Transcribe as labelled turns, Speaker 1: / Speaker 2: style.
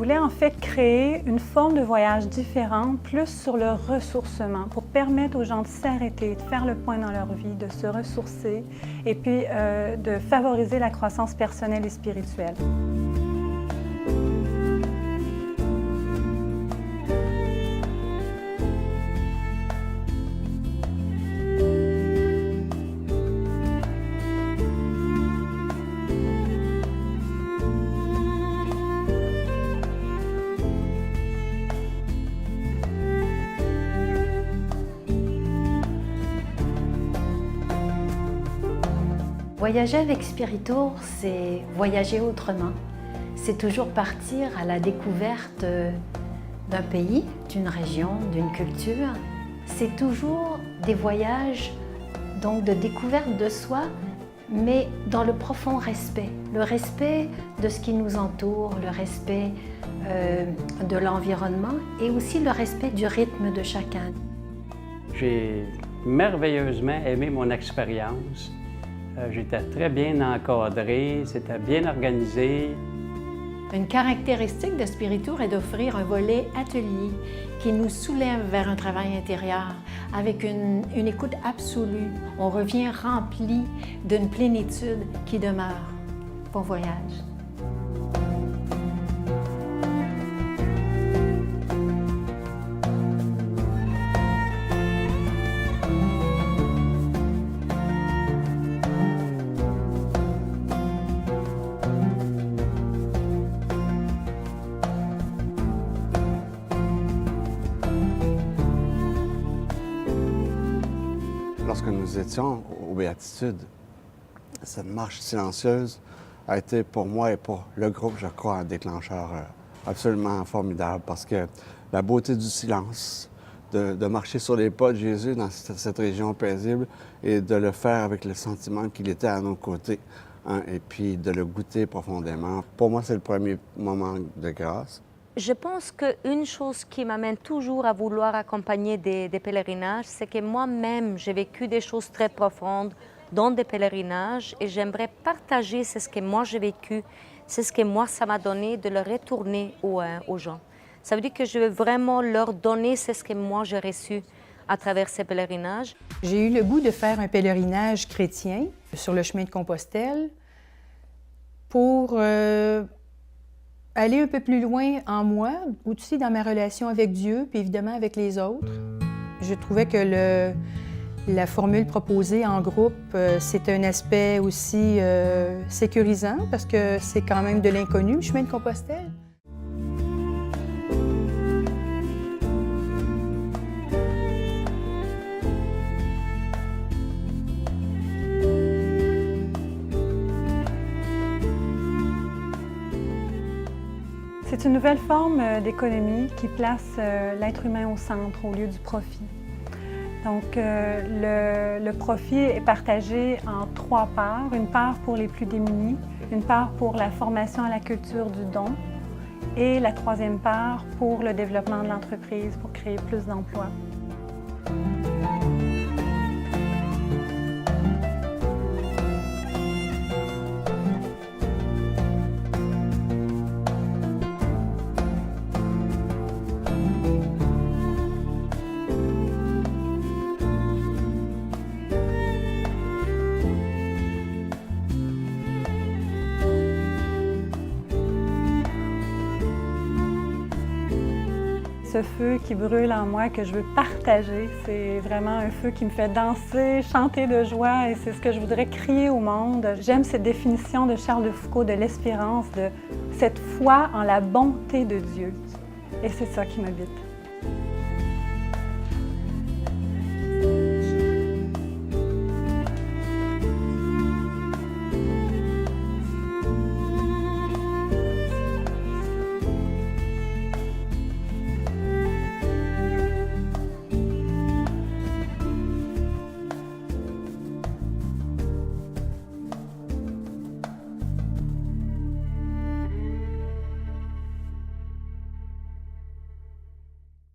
Speaker 1: voulais en fait créer une forme de voyage différente, plus sur le ressourcement, pour permettre aux gens de s'arrêter, de faire le point dans leur vie, de se ressourcer et puis de favoriser la croissance personnelle et spirituelle.
Speaker 2: Voyager avec Spiritour, c'est voyager autrement. C'est toujours partir à la découverte d'un pays, d'une région, d'une culture. C'est toujours des voyages donc de découverte de soi, mais dans le profond respect. Le respect de ce qui nous entoure, le respect de l'environnement et aussi le respect du rythme de chacun.
Speaker 3: J'ai merveilleusement aimé mon expérience. J'étais très bien encadré, c'était bien organisé.
Speaker 2: Une caractéristique de Spiritour est d'offrir un volet atelier qui nous soulève vers un travail intérieur avec une écoute absolue. On revient rempli d'une plénitude qui demeure. Bon voyage!
Speaker 4: Lorsque nous étions aux Béatitudes, cette marche silencieuse a été pour moi et pour le groupe, je crois, un déclencheur absolument formidable parce que la beauté du silence, de marcher sur les pas de Jésus dans cette région paisible et de le faire avec le sentiment qu'il était à nos côtés, hein, et puis de le goûter profondément. Pour moi, c'est le premier moment de grâce.
Speaker 5: Je pense qu'une chose qui m'amène toujours à vouloir accompagner des pèlerinages, c'est que moi-même, j'ai vécu des choses très profondes dans des pèlerinages et j'aimerais partager ce que moi j'ai vécu, c'est ce que moi ça m'a donné de le retourner aux gens. Ça veut dire que je veux vraiment leur donner ce que moi j'ai reçu à travers ces pèlerinages.
Speaker 6: J'ai eu le goût de faire un pèlerinage chrétien sur le chemin de Compostelle pour aller un peu plus loin en moi, aussi dans ma relation avec Dieu, puis évidemment avec les autres. Je trouvais que la formule proposée en groupe, c'est un aspect aussi sécurisant parce que c'est quand même de l'inconnu, le chemin de Compostelle.
Speaker 1: C'est une nouvelle forme d'économie qui place l'être humain au centre, au lieu du profit. Donc, le profit est partagé en 3 parts. Une part pour les plus démunis, une part pour la formation à la culture du don et la 3e part pour le développement de l'entreprise, pour créer plus d'emplois. Ce feu qui brûle en moi, que je veux partager, c'est vraiment un feu qui me fait danser, chanter de joie et c'est ce que je voudrais crier au monde. J'aime cette définition de Charles de Foucault de l'espérance, de cette foi en la bonté de Dieu. Et c'est ça qui m'habite.